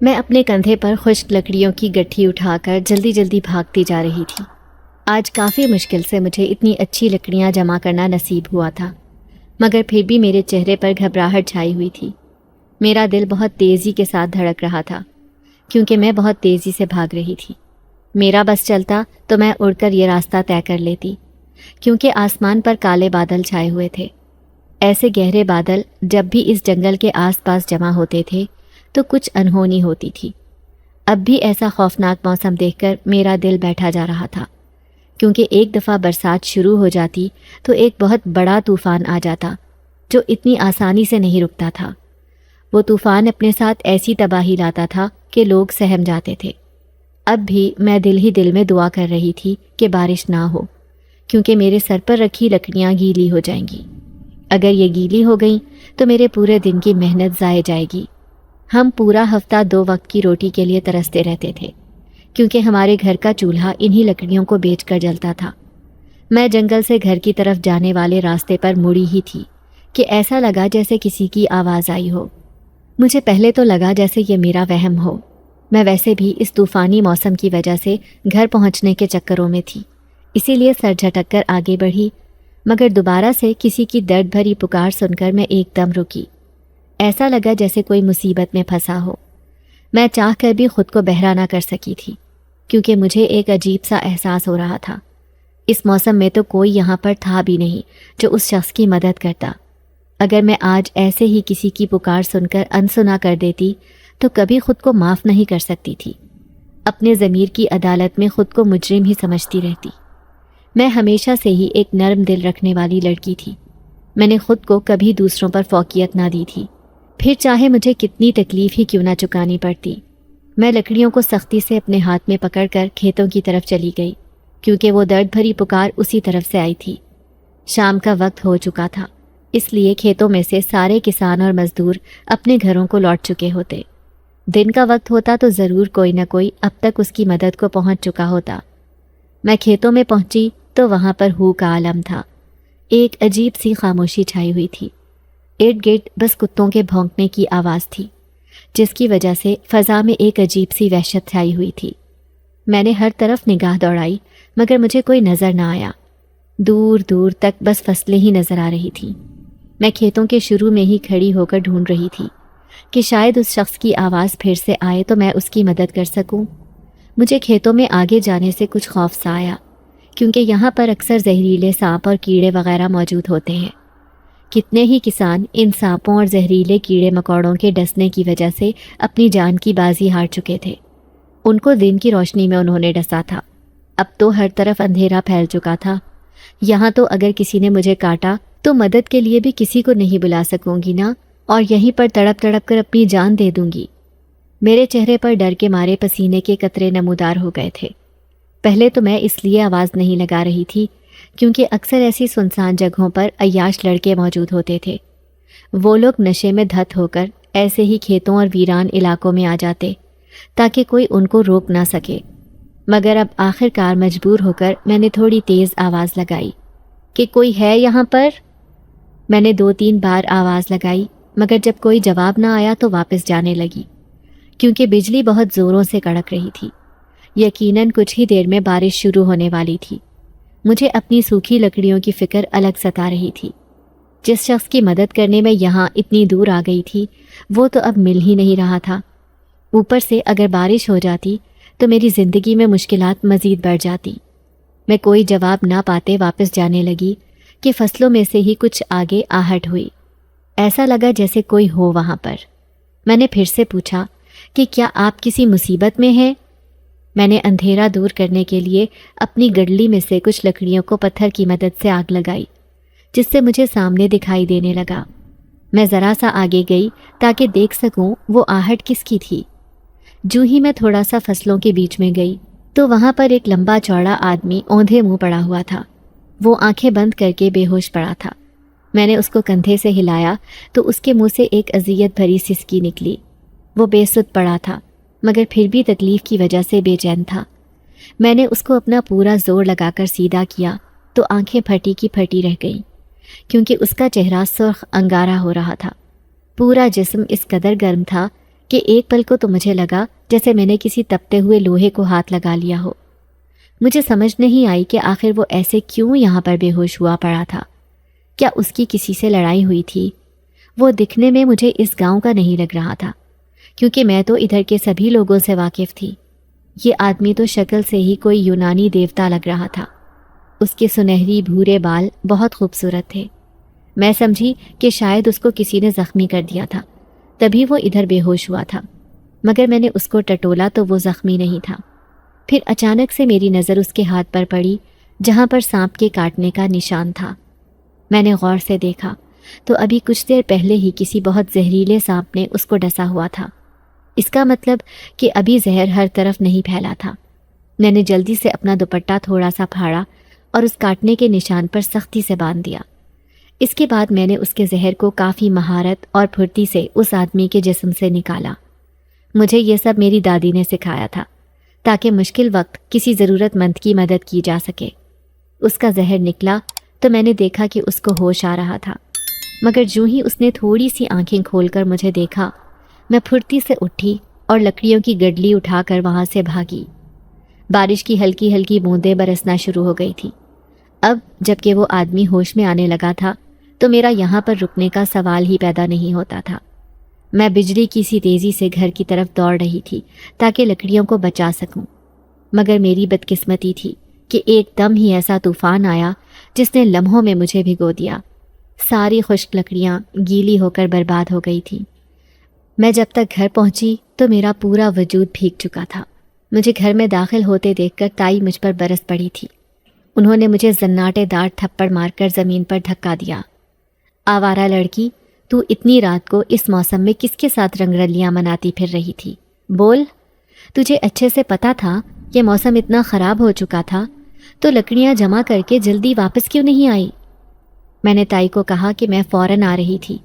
میں اپنے کندھے پر خشک لکڑیوں کی گٹھی اٹھا کر جلدی جلدی بھاگتی جا رہی تھی۔ آج کافی مشکل سے مجھے اتنی اچھی لکڑیاں جمع کرنا نصیب ہوا تھا، مگر پھر بھی میرے چہرے پر گھبراہٹ چھائی ہوئی تھی۔ میرا دل بہت تیزی کے ساتھ دھڑک رہا تھا، کیونکہ میں بہت تیزی سے بھاگ رہی تھی۔ میرا بس چلتا تو میں اڑ کر یہ راستہ طے کر لیتی، کیونکہ آسمان پر کالے بادل چھائے ہوئے تھے۔ ایسے گہرے بادل جب بھی اس جنگل کے آس پاس جمع ہوتے تھے تو کچھ انہونی ہوتی تھی۔ اب بھی ایسا خوفناک موسم دیکھ کر میرا دل بیٹھا جا رہا تھا، کیونکہ ایک دفعہ برسات شروع ہو جاتی تو ایک بہت بڑا طوفان آ جاتا جو اتنی آسانی سے نہیں رکتا تھا۔ وہ طوفان اپنے ساتھ ایسی تباہی لاتا تھا کہ لوگ سہم جاتے تھے۔ اب بھی میں دل ہی دل میں دعا کر رہی تھی کہ بارش نہ ہو، کیونکہ میرے سر پر رکھی لکڑیاں گیلی ہو جائیں گی۔ اگر یہ گیلی ہو گئیں تو میرے پورے دن کی محنت ضائع جائے گی۔ ہم پورا ہفتہ 2 وقت کی روٹی کے لیے ترستے رہتے تھے، کیونکہ ہمارے گھر کا چولہا انہی لکڑیوں کو بیچ کر جلتا تھا۔ میں جنگل سے گھر کی طرف جانے والے راستے پر مڑی ہی تھی کہ ایسا لگا جیسے کسی کی آواز آئی ہو۔ مجھے پہلے تو لگا جیسے یہ میرا وہم ہو۔ میں ویسے بھی اس طوفانی موسم کی وجہ سے گھر پہنچنے کے چکروں میں تھی، اسی لیے سر جھٹک کر آگے بڑھی، مگر دوبارہ سے کسی کی درد بھری پکار سن کر میں ایک دم رکی۔ ایسا لگا جیسے کوئی مصیبت میں پھنسا ہو۔ میں چاہ کر بھی خود کو بہرا نہ کر سکی تھی، کیونکہ مجھے ایک عجیب سا احساس ہو رہا تھا۔ اس موسم میں تو کوئی یہاں پر تھا بھی نہیں جو اس شخص کی مدد کرتا۔ اگر میں آج ایسے ہی کسی کی پکار سن کر انسنا کر دیتی تو کبھی خود کو معاف نہیں کر سکتی تھی۔ اپنے ضمیر کی عدالت میں خود کو مجرم ہی سمجھتی رہتی۔ میں ہمیشہ سے ہی ایک نرم دل رکھنے والی لڑکی تھی۔ میں نے خود کو کبھی دوسروں پر فوقیت نہ دی تھی، پھر چاہے مجھے کتنی تکلیف ہی کیوں نہ چکانی پڑتی۔ میں لکڑیوں کو سختی سے اپنے ہاتھ میں پکڑ کر کھیتوں کی طرف چلی گئی، کیونکہ وہ درد بھری پکار اسی طرف سے آئی تھی۔ شام کا وقت ہو چکا تھا، اس لیے کھیتوں میں سے سارے کسان اور مزدور اپنے گھروں کو لوٹ چکے ہوتے۔ دن کا وقت ہوتا تو ضرور کوئی نہ کوئی اب تک اس کی مدد کو پہنچ چکا ہوتا۔ میں کھیتوں میں پہنچی تو وہاں پر ہو کا عالم تھا۔ ایک عجیب سی خاموشی چھائی ہوئی تھی۔ ارد گرد بس کتوں کے بھونکنے کی آواز تھی، جس کی وجہ سے فضا میں ایک عجیب سی وحشت چھائی ہوئی تھی۔ میں نے ہر طرف نگاہ دوڑائی، مگر مجھے کوئی نظر نہ آیا۔ دور دور تک بس فصلیں ہی نظر آ رہی تھیں۔ میں کھیتوں کے شروع میں ہی کھڑی ہو کر ڈھونڈ رہی تھی کہ شاید اس شخص کی آواز پھر سے آئے تو میں اس کی مدد کر سکوں۔ مجھے کھیتوں میں آگے جانے سے کچھ خوف سا آیا، کیونکہ یہاں پر اکثر زہریلے سانپ اور کیڑے وغیرہ موجود ہوتے ہیں۔ کتنے ہی کسان ان سانپوں اور زہریلے کیڑے مکوڑوں کے ڈسنے کی وجہ سے اپنی جان کی بازی ہار چکے تھے۔ ان کو دن کی روشنی میں انہوں نے ڈسا تھا، اب تو ہر طرف اندھیرا پھیل چکا تھا۔ یہاں تو اگر کسی نے مجھے کاٹا تو مدد کے لیے بھی کسی کو نہیں بلا سکوں گی نا، اور یہیں پر تڑپ تڑپ کر اپنی جان دے دوں گی۔ میرے چہرے پر ڈر کے مارے پسینے کے قطرے نمودار ہو گئے تھے۔ پہلے تو میں اس لیے آواز نہیں لگا رہی تھی کیونکہ اکثر ایسی سنسان جگہوں پر عیاش لڑکے موجود ہوتے تھے۔ وہ لوگ نشے میں دھت ہو کر ایسے ہی کھیتوں اور ویران علاقوں میں آ جاتے تاکہ کوئی ان کو روک نہ سکے۔ مگر اب آخر کار مجبور ہو کر میں نے تھوڑی تیز آواز لگائی کہ کوئی ہے یہاں پر۔ میں نے 2-3 بار آواز لگائی، مگر جب کوئی جواب نہ آیا تو واپس جانے لگی، کیونکہ بجلی بہت زوروں سے کڑک رہی تھی۔ یقیناً کچھ ہی دیر میں بارش شروع ہونے والی تھی۔ مجھے اپنی سوکھی لکڑیوں کی فکر الگ ستا رہی تھی۔ جس شخص کی مدد کرنے میں یہاں اتنی دور آ گئی تھی وہ تو اب مل ہی نہیں رہا تھا۔ اوپر سے اگر بارش ہو جاتی تو میری زندگی میں مشکلات مزید بڑھ جاتی۔ میں کوئی جواب نہ پاتے واپس جانے لگی کہ فصلوں میں سے ہی کچھ آگے آہٹ ہوئی۔ ایسا لگا جیسے کوئی ہو وہاں پر۔ میں نے پھر سے پوچھا کہ کیا آپ کسی مصیبت میں ہیں؟ میں نے اندھیرا دور کرنے کے لیے اپنی گڈلی میں سے کچھ لکڑیوں کو پتھر کی مدد سے آگ لگائی، جس سے مجھے سامنے دکھائی دینے لگا۔ میں ذرا سا آگے گئی تاکہ دیکھ سکوں وہ آہٹ کس کی تھی۔ جو ہی میں تھوڑا سا فصلوں کے بیچ میں گئی تو وہاں پر ایک لمبا چوڑا آدمی اوندھے منہ پڑا ہوا تھا۔ وہ آنکھیں بند کر کے بے ہوش پڑا تھا۔ میں نے اس کو کندھے سے ہلایا تو اس کے منہ سے ایک اذیت بھری سسکی نکلی۔ وہ بے سد پڑا تھا، مگر پھر بھی تکلیف کی وجہ سے بے چین تھا۔ میں نے اس کو اپنا پورا زور لگا کر سیدھا کیا تو آنکھیں پھٹی کی پھٹی رہ گئیں، کیونکہ اس کا چہرہ سرخ انگارہ ہو رہا تھا۔ پورا جسم اس قدر گرم تھا کہ ایک پل کو تو مجھے لگا جیسے میں نے کسی تپتے ہوئے لوہے کو ہاتھ لگا لیا ہو۔ مجھے سمجھ نہیں آئی کہ آخر وہ ایسے کیوں یہاں پر بے ہوش ہوا پڑا تھا۔ کیا اس کی کسی سے لڑائی ہوئی تھی؟ وہ دکھنے میں مجھے اس گاؤں کا نہیں لگ رہا تھا، کیونکہ میں تو ادھر کے سبھی لوگوں سے واقف تھی۔ یہ آدمی تو شکل سے ہی کوئی یونانی دیوتا لگ رہا تھا۔ اس کے سنہری بھورے بال بہت خوبصورت تھے۔ میں سمجھی کہ شاید اس کو کسی نے زخمی کر دیا تھا، تبھی وہ ادھر بے ہوش ہوا تھا، مگر میں نے اس کو ٹٹولا تو وہ زخمی نہیں تھا۔ پھر اچانک سے میری نظر اس کے ہاتھ پر پڑی جہاں پر سانپ کے کاٹنے کا نشان تھا۔ میں نے غور سے دیکھا تو ابھی کچھ دیر پہلے ہی کسی بہت زہریلے سانپ نے اس کو ڈسا ہوا تھا۔ اس کا مطلب کہ ابھی زہر ہر طرف نہیں پھیلا تھا۔ میں نے جلدی سے اپنا دوپٹہ تھوڑا سا پھاڑا اور اس کاٹنے کے نشان پر سختی سے باندھ دیا۔ اس کے بعد میں نے اس کے زہر کو کافی مہارت اور پھرتی سے اس آدمی کے جسم سے نکالا۔ مجھے یہ سب میری دادی نے سکھایا تھا تاکہ مشکل وقت کسی ضرورت مند کی مدد کی جا سکے۔ اس کا زہر نکلا تو میں نے دیکھا کہ اس کو ہوش آ رہا تھا، مگر جو ہی اس نے تھوڑی سی آنکھیں کھول کر مجھے دیکھا، میں پھرتی سے اٹھی اور لکڑیوں کی گڈلی اٹھا کر وہاں سے بھاگی۔ بارش کی ہلکی ہلکی بوندیں برسنا شروع ہو گئی تھی۔ اب جب کہ وہ آدمی ہوش میں آنے لگا تھا تو میرا یہاں پر رکنے کا سوال ہی پیدا نہیں ہوتا تھا۔ میں بجلی کی سی تیزی سے گھر کی طرف دوڑ رہی تھی تاکہ لکڑیوں کو بچا سکوں، مگر میری بدقسمتی تھی کہ ایک دم ہی ایسا طوفان آیا جس نے لمحوں میں مجھے بھگو دیا۔ ساری خشک لکڑیاں گیلی ہو کر برباد ہو گئی تھیں۔ میں جب تک گھر پہنچی تو میرا پورا وجود بھیگ چکا تھا۔ مجھے گھر میں داخل ہوتے دیکھ کر تائی مجھ پر برس پڑی تھی۔ انہوں نے مجھے زناٹے دار تھپڑ مار کر زمین پر دھکا دیا۔ آوارہ لڑکی، تو اتنی رات کو اس موسم میں کس کے ساتھ رنگ رلیاں مناتی پھر رہی تھی؟ بول، تجھے اچھے سے پتا تھا کہ موسم اتنا خراب ہو چکا تھا تو لکڑیاں جمع کر کے جلدی واپس کیوں نہیں آئی؟ میں نے تائی کو کہا کہ میں فوراً آ رہی تھی،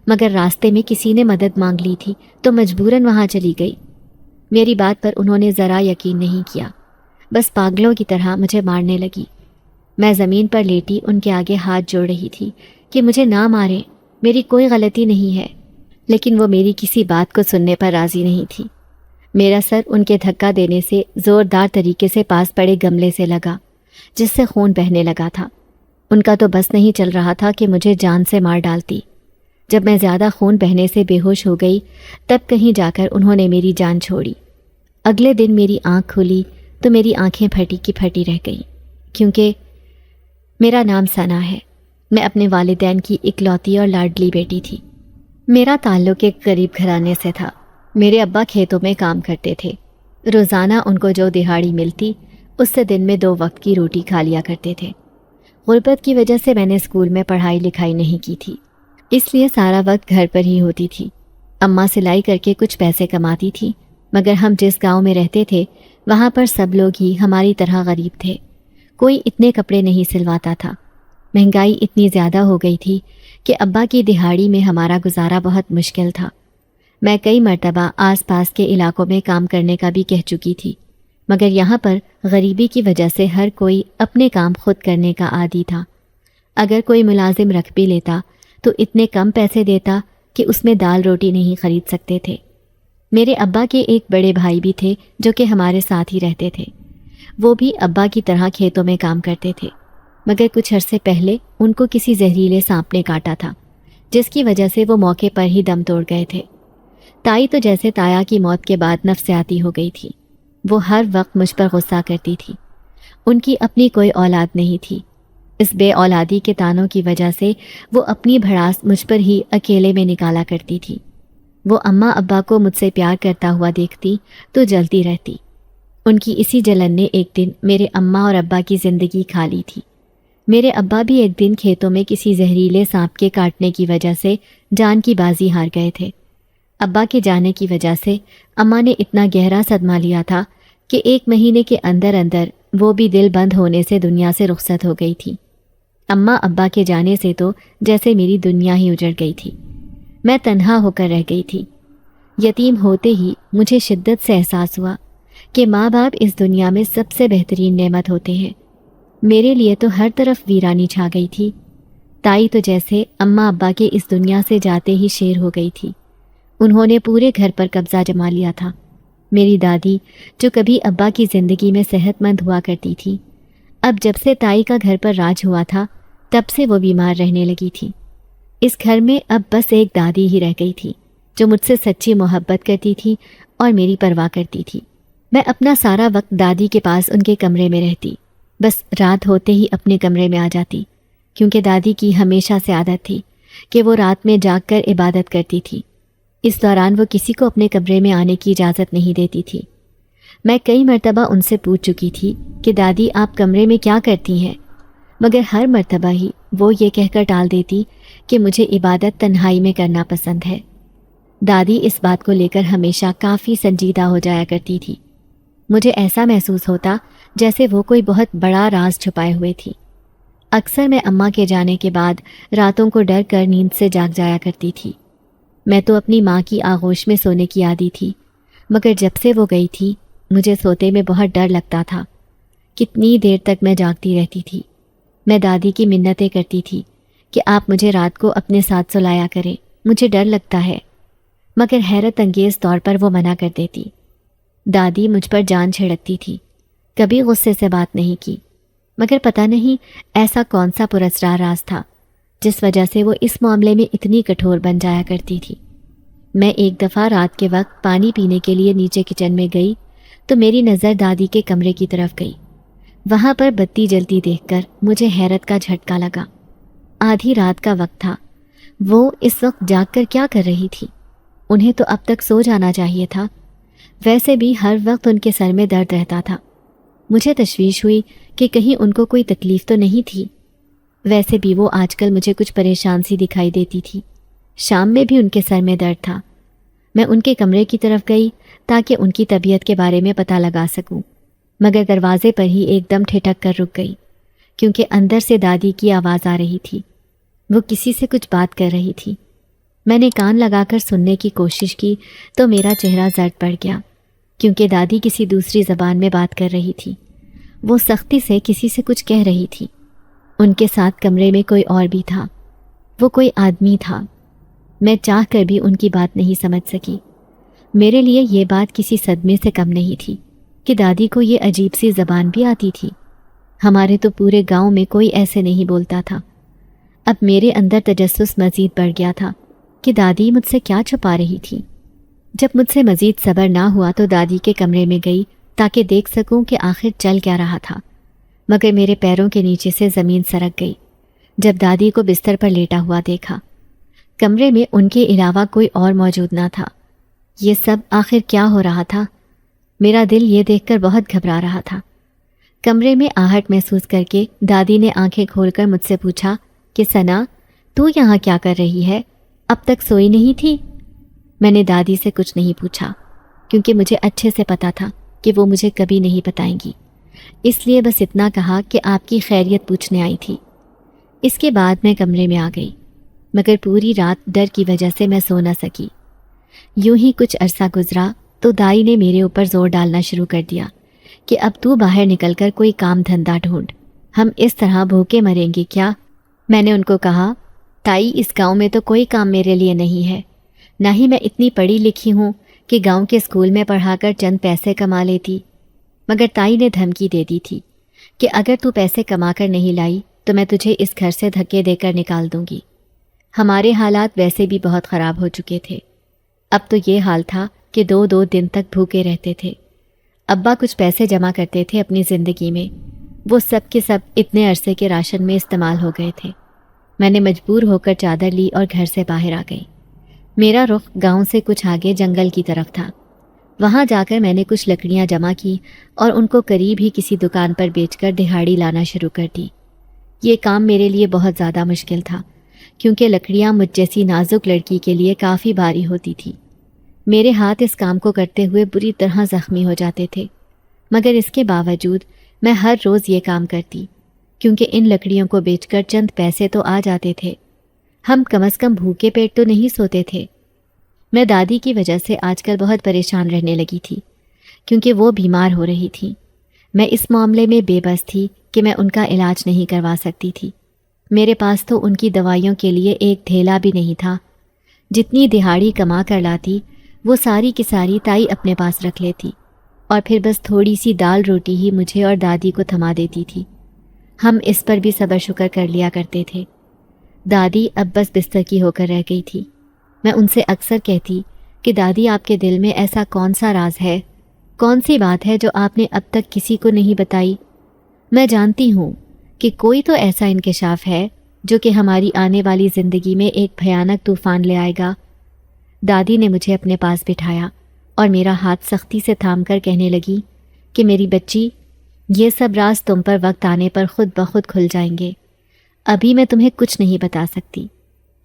مگر راستے میں کسی نے مدد مانگ لی تھی تو مجبوراً وہاں چلی گئی۔ میری بات پر انہوں نے ذرا یقین نہیں کیا، بس پاگلوں کی طرح مجھے مارنے لگی۔ میں زمین پر لیٹی ان کے آگے ہاتھ جوڑ رہی تھی کہ مجھے نہ ماریں، میری کوئی غلطی نہیں ہے، لیکن وہ میری کسی بات کو سننے پر راضی نہیں تھی۔ میرا سر ان کے دھکا دینے سے زوردار طریقے سے پاس پڑے گملے سے لگا جس سے خون بہنے لگا تھا۔ ان کا تو بس نہیں چل رہا تھا کہ مجھے جان سے مار ڈالتی۔ جب میں زیادہ خون بہنے سے بے ہوش ہو گئی تب کہیں جا کر انہوں نے میری جان چھوڑی۔ اگلے دن میری آنکھ کھلی تو میری آنکھیں پھٹی کی پھٹی رہ گئیں، کیونکہ میرا نام ثنا ہے۔ میں اپنے والدین کی اکلوتی اور لاڈلی بیٹی تھی۔ میرا تعلق ایک غریب گھرانے سے تھا۔ میرے ابا کھیتوں میں کام کرتے تھے۔ روزانہ ان کو جو دہاڑی ملتی اس سے دن میں 2 وقت کی روٹی کھا لیا کرتے تھے۔ غربت کی وجہ سے میں نے اسکول میں پڑھائی لکھائی نہیں کی تھی، اس لیے سارا وقت گھر پر ہی ہوتی تھی۔ اماں سلائی کر کے کچھ پیسے کماتی تھی، مگر ہم جس گاؤں میں رہتے تھے وہاں پر سب لوگ ہی ہماری طرح غریب تھے۔ کوئی اتنے کپڑے نہیں سلواتا تھا۔ مہنگائی اتنی زیادہ ہو گئی تھی کہ ابا کی دہاڑی میں ہمارا گزارا بہت مشکل تھا۔ میں کئی مرتبہ آس پاس کے علاقوں میں کام کرنے کا بھی کہہ چکی تھی، مگر یہاں پر غریبی کی وجہ سے ہر کوئی اپنے کام خود کرنے کا عادی تھا۔ اگر کوئی ملازم رکھ بھی لیتا تو اتنے کم پیسے دیتا کہ اس میں دال روٹی نہیں خرید سکتے تھے۔ میرے ابا کے ایک بڑے بھائی بھی تھے جو کہ ہمارے ساتھ ہی رہتے تھے۔ وہ بھی ابا کی طرح کھیتوں میں کام کرتے تھے، مگر کچھ عرصے پہلے ان کو کسی زہریلے سانپ نے کاٹا تھا، جس کی وجہ سے وہ موقع پر ہی دم توڑ گئے تھے۔ تائی تو جیسے تایا کی موت کے بعد نفسیاتی ہو گئی تھی۔ وہ ہر وقت مجھ پر غصہ کرتی تھی۔ ان کی اپنی کوئی اولاد نہیں تھی۔ اس بے اولادی کے تانوں کی وجہ سے وہ اپنی بھڑاس مجھ پر ہی اکیلے میں نکالا کرتی تھی۔ وہ اماں ابا کو مجھ سے پیار کرتا ہوا دیکھتی تو جلتی رہتی۔ ان کی اسی جلن نے ایک دن میرے اماں اور ابا کی زندگی کھا لی تھی۔ میرے ابا بھی ایک دن کھیتوں میں کسی زہریلے سانپ کے کاٹنے کی وجہ سے جان کی بازی ہار گئے تھے۔ ابا کے جانے کی وجہ سے اماں نے اتنا گہرا صدمہ لیا تھا کہ 1 مہینے کے اندر اندر وہ بھی دل بند ہونے سے دنیا سے رخصت ہو گئی تھی۔ اماں ابا کے جانے سے تو جیسے میری دنیا ہی اجڑ گئی تھی۔ میں تنہا ہو کر رہ گئی تھی۔ یتیم ہوتے ہی مجھے شدت سے احساس ہوا کہ ماں باپ اس دنیا میں سب سے بہترین نعمت ہوتے ہیں۔ میرے لیے تو ہر طرف ویرانی چھا گئی تھی۔ تائی تو جیسے اماں ابا کے اس دنیا سے جاتے ہی شیر ہو گئی تھی۔ انہوں نے پورے گھر پر قبضہ جما لیا تھا۔ میری دادی جو کبھی ابا کی زندگی میں صحت مند ہوا کرتی تھی، اب جب سے تائی کا گھر پر راج ہوا تھا تب سے وہ بیمار رہنے لگی تھی۔ اس گھر میں اب بس ایک دادی ہی رہ گئی تھی جو مجھ سے سچی محبت کرتی تھی اور میری پرواہ کرتی تھی۔ میں اپنا سارا وقت دادی کے پاس ان کے کمرے میں رہتی، بس رات ہوتے ہی اپنے کمرے میں آ جاتی، کیونکہ دادی کی ہمیشہ سے عادت تھی کہ وہ رات میں جاگ کر عبادت کرتی تھی۔ اس دوران وہ کسی کو اپنے کمرے میں آنے کی اجازت نہیں دیتی تھی۔ میں کئی مرتبہ ان سے پوچھ چکی تھی کہ دادی آپ کمرے میں کیا کرتی ہیں، مگر ہر مرتبہ ہی وہ یہ کہہ کر ٹال دیتی کہ مجھے عبادت تنہائی میں کرنا پسند ہے۔ دادی اس بات کو لے کر ہمیشہ کافی سنجیدہ ہو جایا کرتی تھی۔ مجھے ایسا محسوس ہوتا جیسے وہ کوئی بہت بڑا راز چھپائے ہوئے تھی۔ اکثر میں اماں کے جانے کے بعد راتوں کو ڈر کر نیند سے جاگ جایا کرتی تھی۔ میں تو اپنی ماں کی آغوش میں سونے کی عادی تھی، مگر جب سے وہ گئی تھی مجھے سوتے میں بہت ڈر لگتا تھا۔ کتنی دیر تک میں جاگتی رہتی تھی۔ میں دادی کی منتیں کرتی تھی کہ آپ مجھے رات کو اپنے ساتھ سلایا کریں، مجھے ڈر لگتا ہے، مگر حیرت انگیز طور پر وہ منع کر دیتی۔ دادی مجھ پر جان چھڑکتی تھی، کبھی غصے سے بات نہیں کی، مگر پتہ نہیں ایسا کون سا پراسرار راز تھا جس وجہ سے وہ اس معاملے میں اتنی کٹھور بن جایا کرتی تھی۔ میں ایک دفعہ رات کے وقت پانی پینے کے لیے نیچے کچن میں گئی تو میری نظر دادی کے کمرے کی طرف گئی۔ وہاں پر بتی جلتی دیکھ کر مجھے حیرت کا جھٹکا لگا۔ آدھی رات کا وقت تھا، وہ اس وقت جاگ کر کیا کر رہی تھی؟ انہیں تو اب تک سو جانا چاہیے تھا، ویسے بھی ہر وقت ان کے سر میں درد رہتا تھا۔ مجھے تشویش ہوئی کہ کہیں ان کو کوئی تکلیف تو نہیں تھی۔ ویسے بھی وہ آج کل مجھے کچھ پریشان سی دکھائی دیتی تھی۔ شام میں بھی ان کے سر میں درد تھا۔ میں ان کے کمرے کی طرف گئی تاکہ ان کی طبیعت کے بارے میں پتہ لگا سکوں، مگر دروازے پر ہی ایک دم ٹھٹک کر رک گئی، کیونکہ اندر سے دادی کی آواز آ رہی تھی۔ وہ کسی سے کچھ بات کر رہی تھی۔ میں نے کان لگا کر سننے کی کوشش کی تو میرا چہرہ زرد پڑ گیا، کیونکہ دادی کسی دوسری زبان میں بات کر رہی تھی۔ وہ سختی سے کسی سے کچھ کہہ رہی تھی۔ ان کے ساتھ کمرے میں کوئی اور بھی تھا، وہ کوئی آدمی تھا۔ میں چاہ کر بھی ان کی بات نہیں سمجھ سکی۔ میرے لیے یہ بات کسی صدمے سے کم نہیں تھی کہ دادی کو یہ عجیب سی زبان بھی آتی تھی۔ ہمارے تو پورے گاؤں میں کوئی ایسے نہیں بولتا تھا۔ اب میرے اندر تجسس مزید بڑھ گیا تھا کہ دادی مجھ سے کیا چھپا رہی تھی۔ جب مجھ سے مزید صبر نہ ہوا تو دادی کے کمرے میں گئی تاکہ دیکھ سکوں کہ آخر چل کیا رہا تھا، مگر میرے پیروں کے نیچے سے زمین سرک گئی جب دادی کو بستر پر لیٹا ہوا دیکھا۔ کمرے میں ان کے علاوہ کوئی اور موجود نہ تھا۔ یہ سب آخر کیا ہو رہا تھا؟ میرا دل یہ دیکھ کر بہت گھبرا رہا تھا۔ کمرے میں آہٹ محسوس کر کے دادی نے آنکھیں کھول کر مجھ سے پوچھا کہ ثنا، تو یہاں کیا کر رہی ہے؟ اب تک سوئی نہیں تھی؟ میں نے دادی سے کچھ نہیں پوچھا، کیونکہ مجھے اچھے سے پتا تھا کہ وہ مجھے کبھی نہیں بتائیں گی، اس لیے بس اتنا کہا کہ آپ کی خیریت پوچھنے آئی تھی۔ اس کے بعد میں کمرے میں آ گئی، مگر پوری رات ڈر کی وجہ سے میں سو نہ سکی۔ یوں ہی کچھ عرصہ گزرا تو دائی نے میرے اوپر زور ڈالنا شروع کر دیا کہ اب تو باہر نکل کر کوئی کام دھندا ڈھونڈ، ہم اس طرح بھوکے مریں گے کیا؟ میں نے ان کو کہا، تائی اس گاؤں میں تو کوئی کام میرے لیے نہیں ہے، نہ ہی میں اتنی پڑھی لکھی ہوں کہ گاؤں کے اسکول میں پڑھا کر چند پیسے کما لیتی۔ مگر تائی نے دھمکی دے دی تھی کہ اگر تو پیسے کما کر نہیں لائی تو میں تجھے اس گھر سے دھکے دے کر نکال دوں گی۔ ہمارے حالات ویسے بھی بہت خراب ہو چکے تھے، اب تو یہ حال تھا کہ 2 دن تک بھوکے رہتے تھے۔ ابا کچھ پیسے جمع کرتے تھے اپنی زندگی میں، وہ سب کے سب اتنے عرصے کے راشن میں استعمال ہو گئے تھے۔ میں نے مجبور ہو کر چادر لی اور گھر سے باہر آ گئی۔ میرا رخ گاؤں سے کچھ آگے جنگل کی طرف تھا۔ وہاں جا کر میں نے کچھ لکڑیاں جمع کی اور ان کو قریب ہی کسی دکان پر بیچ کر دہاڑی لانا شروع کر دی۔ یہ کام میرے لیے بہت زیادہ مشکل تھا، کیونکہ لکڑیاں مجھ جیسی نازک لڑکی کے لیے کافی بھاری ہوتی تھی۔ میرے ہاتھ اس کام کو کرتے ہوئے بری طرح زخمی ہو جاتے تھے، مگر اس کے باوجود میں ہر روز یہ کام کرتی، کیونکہ ان لکڑیوں کو بیچ کر چند پیسے تو آ جاتے تھے۔ ہم کم از کم بھوکے پیٹ تو نہیں سوتے تھے۔ میں دادی کی وجہ سے آج کل بہت پریشان رہنے لگی تھی، کیونکہ وہ بیمار ہو رہی تھی۔ میں اس معاملے میں بے بس تھی کہ میں ان کا علاج نہیں کروا سکتی تھی۔ میرے پاس تو ان کی دوائیوں کے لیے ایک دھیلا بھی نہیں تھا۔ جتنی دہاڑی کما کر لاتی وہ ساری کی ساری تائی اپنے پاس رکھ لیتی اور پھر بس تھوڑی سی دال روٹی ہی مجھے اور دادی کو تھما دیتی تھی۔ ہم اس پر بھی صبر شکر کر لیا کرتے تھے۔ دادی اب بس بستر کی ہو کر رہ گئی تھی۔ میں ان سے اکثر کہتی کہ دادی آپ کے دل میں ایسا کون سا راز ہے، کون سی بات ہے جو آپ نے اب تک کسی کو نہیں بتائی؟ میں جانتی ہوں کہ کوئی تو ایسا انکشاف ہے جو کہ ہماری آنے والی زندگی میں ایک بھیانک طوفان لے آئے گا۔ دادی نے مجھے اپنے پاس بٹھایا اور میرا ہاتھ سختی سے تھام کر کہنے لگی کہ میری بچی، یہ سب راز تم پر وقت آنے پر خود بخود کھل جائیں گے۔ ابھی میں تمہیں کچھ نہیں بتا سکتی۔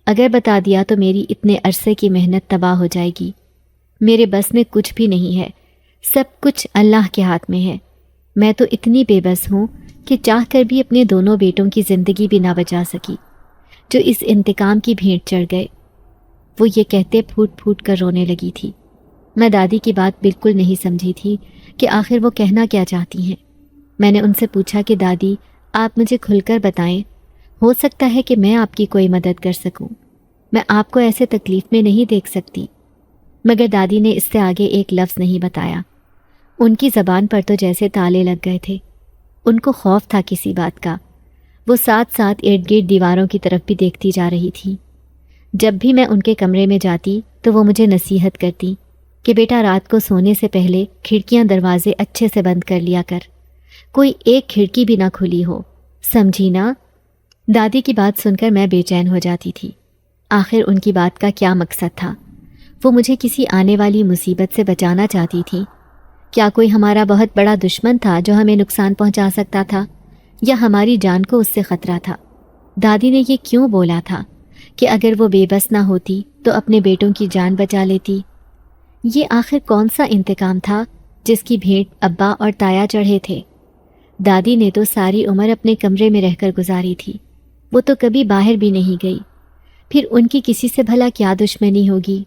اگر بتا دیا تو میری اتنے عرصے کی محنت تباہ ہو جائے گی۔ میرے بس میں کچھ بھی نہیں ہے، سب کچھ اللہ کے ہاتھ میں ہے۔ میں تو اتنی بے بس ہوں کہ چاہ کر بھی اپنے دونوں بیٹوں کی زندگی بھی نہ بچا سکی جو اس انتقام کی بھینٹ چڑھ گئے۔ وہ یہ کہتے پھوٹ پھوٹ کر رونے لگی تھی۔ میں دادی کی بات بالکل نہیں سمجھی تھی کہ آخر وہ کہنا کیا چاہتی ہیں۔ میں نے ان سے پوچھا کہ دادی آپ مجھے کھل کر بتائیں، ہو سکتا ہے کہ میں آپ کی کوئی مدد کر سکوں، میں آپ کو ایسے تکلیف میں نہیں دیکھ سکتی۔ مگر دادی نے اس سے آگے ایک لفظ نہیں بتایا۔ ان کی زبان پر تو جیسے تالے لگ گئے تھے۔ ان کو خوف تھا کسی بات کا۔ وہ ساتھ ساتھ ارد گرد دیواروں کی طرف بھی دیکھتی جا رہی تھی۔ جب بھی میں ان کے کمرے میں جاتی تو وہ مجھے نصیحت کرتی کہ بیٹا رات کو سونے سے پہلے کھڑکیاں دروازے اچھے سے بند کر لیا کر، کوئی ایک کھڑکی بھی نہ کھلی ہو، سمجھی نا؟ دادی کی بات سن کر میں بے چین ہو جاتی تھی۔ آخر ان کی بات کا کیا مقصد تھا؟ وہ مجھے کسی آنے والی مصیبت سے بچانا چاہتی تھی؟ کیا کوئی ہمارا بہت بڑا دشمن تھا جو ہمیں نقصان پہنچا سکتا تھا، یا ہماری جان کو اس سے خطرہ تھا؟ دادی نے یہ کیوں بولا تھا کہ اگر وہ بے بس نہ ہوتی تو اپنے بیٹوں کی جان بچا لیتی؟ یہ آخر کون سا انتقام تھا جس کی بھیٹ ابا اور تایا چڑھے تھے؟ دادی نے تو ساری عمر اپنے کمرے میں رہ کر گزاری تھی، وہ تو کبھی باہر بھی نہیں گئی، پھر ان کی کسی سے بھلا کیا دشمنی ہوگی؟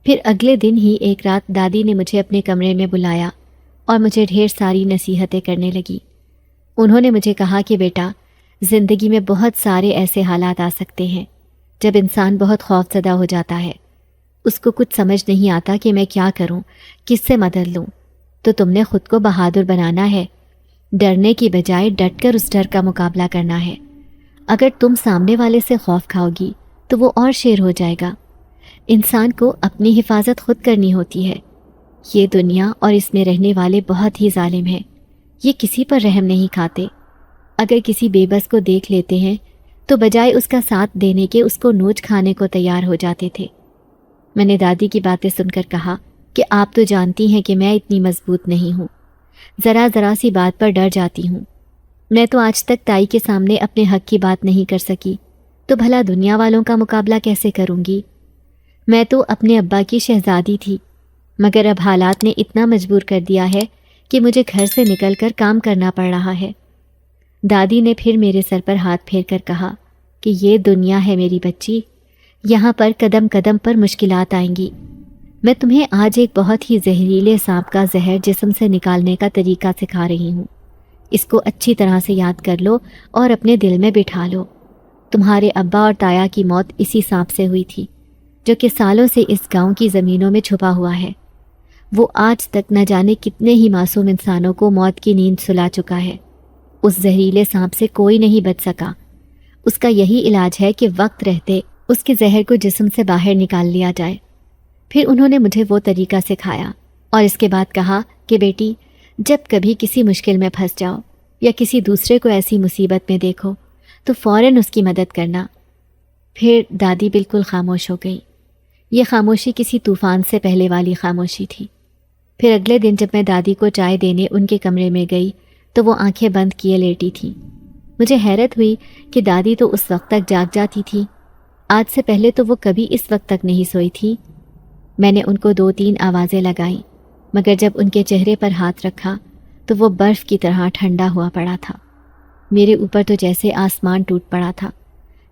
پھر اگلے دن ہی ایک رات دادی نے مجھے اپنے کمرے میں بلایا اور مجھے ڈھیر ساری نصیحتیں کرنے لگی۔ انہوں نے مجھے کہا کہ بیٹا، زندگی میں بہت سارے ایسے حالات آ سکتے ہیں جب انسان بہت خوف زدہ ہو جاتا ہے، اس کو کچھ سمجھ نہیں آتا کہ میں کیا کروں، کس سے مدد لوں۔ تو تم نے خود کو بہادر بنانا ہے، ڈرنے کی بجائے ڈٹ کر اس ڈر کا مقابلہ کرنا ہے۔ اگر تم سامنے والے سے خوف کھاؤ گی تو وہ اور شیر ہو جائے گا۔ انسان کو اپنی حفاظت خود کرنی ہوتی ہے۔ یہ دنیا اور اس میں رہنے والے بہت ہی ظالم ہیں، یہ کسی پر رحم نہیں کھاتے۔ اگر کسی بے بس کو دیکھ لیتے ہیں تو بجائے اس کا ساتھ دینے کے اس کو نوچ کھانے کو تیار ہو جاتے تھے۔ میں نے دادی کی باتیں سن کر کہا کہ آپ تو جانتی ہیں کہ میں اتنی مضبوط نہیں ہوں، ذرا سی بات پر ڈر جاتی ہوں۔ میں تو آج تک تائی کے سامنے اپنے حق کی بات نہیں کر سکی، تو بھلا دنیا والوں کا مقابلہ کیسے کروں گی؟ میں تو اپنے ابا کی شہزادی تھی، مگر اب حالات نے اتنا مجبور کر دیا ہے کہ مجھے گھر سے نکل کر کام کرنا پڑ رہا ہے۔ دادی نے پھر میرے سر پر ہاتھ پھیر کر کہا کہ یہ دنیا ہے میری بچی، یہاں پر قدم قدم پر مشکلات آئیں گی۔ میں تمہیں آج ایک بہت ہی زہریلے سانپ کا زہر جسم سے نکالنے کا طریقہ سکھا رہی ہوں، اس کو اچھی طرح سے یاد کر لو اور اپنے دل میں بٹھا لو۔ تمہارے ابا اور تایا کی موت اسی سانپ سے ہوئی تھی جو کہ سالوں سے اس گاؤں کی زمینوں میں چھپا ہوا ہے۔ وہ آج تک نہ جانے کتنے ہی معصوم انسانوں کو موت کی نیند سلا چکا ہے۔ اس زہریلے سانپ سے کوئی نہیں بچ سکا۔ اس کا یہی علاج ہے کہ وقت رہتے اس کے زہر کو جسم سے باہر نکال لیا جائے۔ پھر انہوں نے مجھے وہ طریقہ سکھایا اور اس کے بعد کہا کہ بیٹی، جب کبھی کسی مشکل میں پھنس جاؤ یا کسی دوسرے کو ایسی مصیبت میں دیکھو تو فوراً اس کی مدد کرنا۔ پھر دادی بالکل خاموش ہو گئی۔ یہ خاموشی کسی طوفان سے پہلے والی خاموشی تھی۔ پھر اگلے دن جب میں دادی کو چائے دینے ان کے کمرے میں گئی تو وہ آنکھیں بند کیے لیٹی تھیں۔ مجھے حیرت ہوئی کہ دادی تو اس وقت تک جاگ جاتی تھی، آج سے پہلے تو وہ کبھی اس وقت تک نہیں سوئی تھی۔ میں نے ان کو 2-3 آوازیں لگائیں، مگر جب ان کے چہرے پر ہاتھ رکھا تو وہ برف کی طرح ٹھنڈا ہوا پڑا تھا۔ میرے اوپر تو جیسے آسمان ٹوٹ پڑا تھا،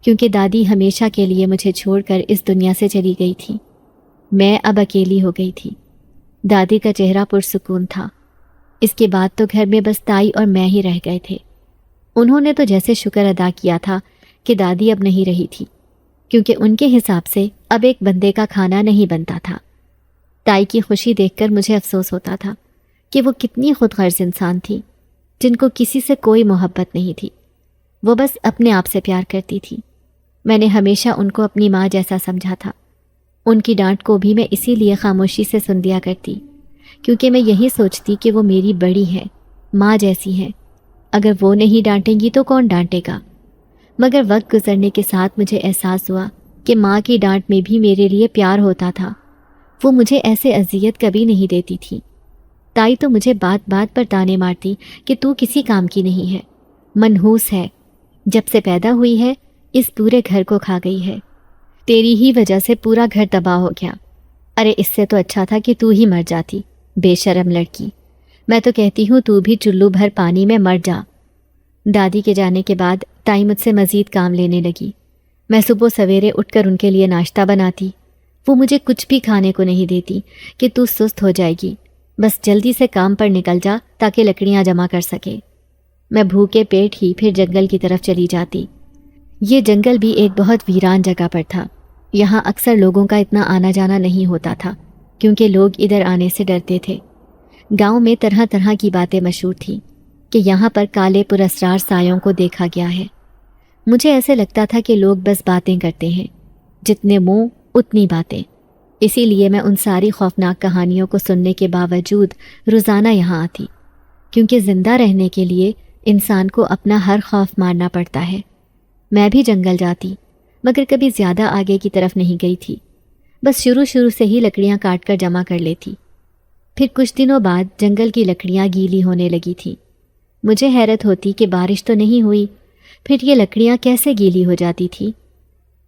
کیونکہ دادی ہمیشہ کے لیے مجھے چھوڑ کر اس دنیا سے چلی گئی تھی۔ میں اب اکیلی ہو گئی تھی۔ دادی کا چہرہ پرسکون تھا۔ اس کے بعد تو گھر میں بس تائی اور میں ہی رہ گئے تھے۔ انہوں نے تو جیسے شکر ادا کیا تھا کہ دادی اب نہیں رہی تھی، کیونکہ ان کے حساب سے اب ایک بندے کا کھانا نہیں بنتا تھا۔ تائی کی خوشی دیکھ کر مجھے افسوس ہوتا تھا کہ وہ کتنی خود غرض انسان تھی، جن کو کسی سے کوئی محبت نہیں تھی، وہ بس اپنے آپ سے پیار کرتی تھی۔ میں نے ہمیشہ ان کو اپنی ماں جیسا سمجھا تھا۔ ان کی ڈانٹ کو بھی میں اسی لیے خاموشی سے سن لیا کرتی، کیونکہ میں یہی سوچتی کہ وہ میری بڑی ہے، ماں جیسی ہے، اگر وہ نہیں ڈانٹیں گی تو کون ڈانٹے گا؟ مگر وقت گزرنے کے ساتھ مجھے احساس ہوا کہ ماں کی ڈانٹ میں بھی میرے لیے پیار ہوتا تھا، وہ مجھے ایسے اذیت کبھی نہیں دیتی تھی۔ تائی تو مجھے بات بات پر تانے مارتی کہ تو کسی کام کی نہیں ہے، منحوس ہے، جب سے پیدا ہوئی ہے اس پورے گھر کو کھا گئی ہے، تیری ہی وجہ سے پورا گھر تباہ ہو گیا۔ ارے اس سے تو اچھا تھا کہ تو ہی مر جاتی، بے شرم لڑکی، میں تو کہتی ہوں تو بھی چلو بھر پانی میں مر جا۔ دادی کے جانے کے بعد تائی مجھ سے مزید کام لینے لگی۔ میں صبح سویرے اٹھ کر ان کے لیے ناشتہ بناتی، وہ مجھے کچھ بھی کھانے کو نہیں دیتی کہ تو سست ہو جائے گی، بس جلدی سے کام پر نکل جا تاکہ لکڑیاں جمع کر سکے۔ میں بھوکے پیٹ ہی پھر جنگل کی طرف چلی جاتی۔ یہ جنگل بھی ایک بہت ویران جگہ پر تھا، یہاں اکثر لوگوں کا اتنا آنا جانا نہیں ہوتا تھا کیونکہ لوگ ادھر آنے سے ڈرتے تھے۔ گاؤں میں طرح طرح کی باتیں مشہور تھیں کہ یہاں پر کالے پراسرار سایوں کو دیکھا گیا ہے۔ مجھے ایسے لگتا تھا کہ لوگ بس باتیں کرتے ہیں، جتنے منہ اتنی باتیں، اسی لیے میں ان ساری خوفناک کہانیوں کو سننے کے باوجود روزانہ یہاں آتی، کیونکہ زندہ رہنے کے لیے انسان کو اپنا ہر خوف مارنا پڑتا ہے۔ میں بھی جنگل جاتی، مگر کبھی زیادہ آگے کی طرف نہیں گئی تھی، بس شروع سے ہی لکڑیاں کاٹ کر جمع کر لیتی۔ پھر کچھ دنوں بعد جنگل کی لکڑیاں گیلی ہونے لگی تھی۔ مجھے حیرت ہوتی کہ بارش تو نہیں ہوئی، پھر یہ لکڑیاں کیسے گیلی ہو جاتی تھی۔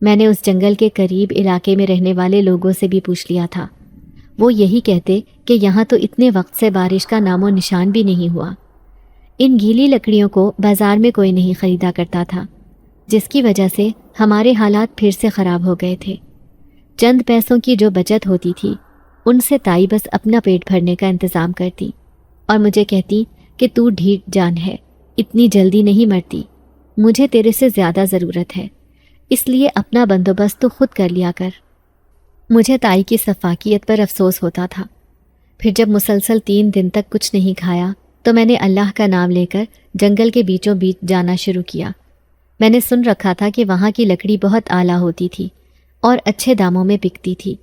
میں نے اس جنگل کے قریب علاقے میں رہنے والے لوگوں سے بھی پوچھ لیا تھا، وہ یہی کہتے کہ یہاں تو اتنے وقت سے بارش کا نام و نشان بھی نہیں ہوا۔ ان گیلی لکڑیوں کو بازار میں کوئی نہیں خریدا کرتا تھا، جس کی وجہ سے ہمارے حالات پھر سے خراب ہو گئے تھے۔ چند پیسوں کی جو بچت ہوتی تھی ان سے تائی بس اپنا پیٹ بھرنے کا انتظام کرتی اور مجھے کہتی کہ تو ڈھیٹ جان ہے، اتنی جلدی نہیں مرتی، مجھے تیرے سے زیادہ ضرورت ہے، اس لیے اپنا بندوبست تو خود کر لیا کر۔ مجھے تائی کی سفاکیت پر افسوس ہوتا تھا۔ پھر جب مسلسل 3 دن تک کچھ نہیں کھایا تو میں نے اللہ کا نام لے کر جنگل کے بیچوں بیچ جانا شروع کیا۔ میں نے سن رکھا تھا کہ وہاں کی لکڑی بہت اعلیٰ ہوتی تھی اور اچھے داموں میں بکتی تھی،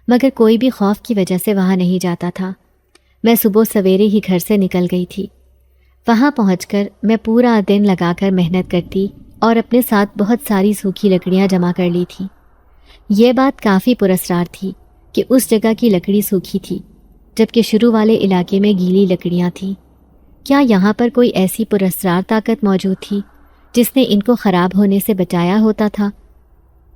مگر کوئی بھی خوف کی وجہ سے وہاں نہیں جاتا تھا۔ میں صبح سویرے ہی گھر سے نکل گئی تھی۔ وہاں پہنچ کر میں پورا دن لگا کر محنت کرتی اور اپنے ساتھ بہت ساری سوکھی لکڑیاں جمع کر لی تھی۔ یہ بات کافی پراسرار تھی کہ اس جگہ کی لکڑی سوکھی تھی، جبکہ شروع والے علاقے میں گیلی لکڑیاں تھیں۔ کیا یہاں پر کوئی ایسی پراسرار طاقت موجود تھی جس نے ان کو خراب ہونے سے بچایا ہوتا تھا؟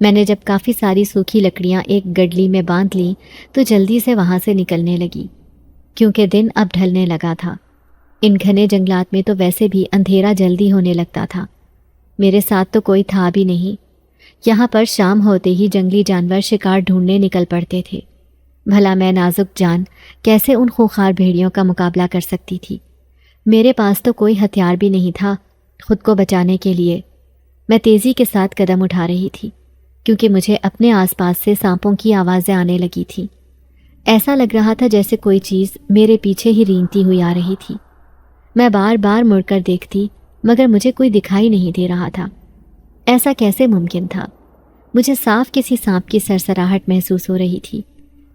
میں نے جب کافی ساری سوکھی لکڑیاں ایک گڈلی میں باندھ لیں تو جلدی سے وہاں سے نکلنے لگی، کیونکہ دن اب ڈھلنے لگا تھا۔ ان گھنے جنگلات میں تو ویسے بھی اندھیرا جلدی ہونے لگتا تھا۔ میرے ساتھ تو کوئی تھا بھی نہیں۔ یہاں پر شام ہوتے ہی جنگلی جانور شکار ڈھونڈنے نکل پڑتے تھے۔ بھلا میں نازک جان کیسے ان خوخار بھیڑیوں کا مقابلہ کر سکتی تھی؟ میرے پاس تو کوئی ہتھیار بھی نہیں تھا خود کو بچانے کے لیے۔ میں تیزی کے ساتھ قدم اٹھا رہی تھی کیونکہ مجھے اپنے آس پاس سے سانپوں کی آوازیں آنے لگی تھیں۔ ایسا لگ رہا تھا جیسے کوئی چیز میرے پیچھے ہی رینگتی ہوئی آ رہی تھی۔ میں بار بار مڑ کر دیکھتی مگر مجھے کوئی دکھائی نہیں دے رہا تھا۔ ایسا کیسے ممکن تھا؟ مجھے صاف کسی سانپ کی سرسراہٹ محسوس ہو رہی تھی،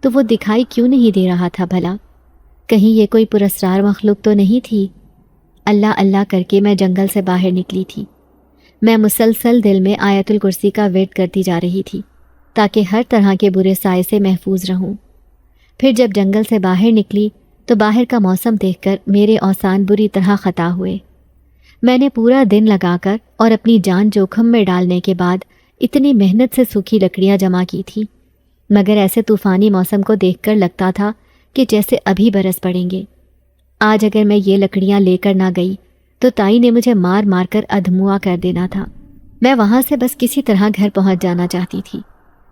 تو وہ دکھائی کیوں نہیں دے رہا تھا بھلا؟ کہیں یہ کوئی پراسرار مخلوق تو نہیں تھی؟ اللہ اللہ کر کے میں جنگل سے باہر نکلی تھی۔ میں مسلسل دل میں آیت الکرسی کا ورد کرتی جا رہی تھی تاکہ ہر طرح کے برے سائے سے محفوظ رہوں۔ پھر جب جنگل سے باہر نکلی تو باہر کا موسم دیکھ کر میرے اوسان بری طرح خطا ہوئے۔ میں نے پورا دن لگا کر اور اپنی جان جوخم میں ڈالنے کے بعد اتنی محنت سے سوکھی لکڑیاں جمع کی تھی، مگر ایسے طوفانی موسم کو دیکھ کر لگتا تھا کہ جیسے ابھی برس پڑیں گے۔ آج اگر میں یہ لکڑیاں لے کر نہ گئی تو تائی نے مجھے مار مار کر ادھموا کر دینا تھا۔ میں وہاں سے بس کسی طرح گھر پہنچ جانا چاہتی تھی،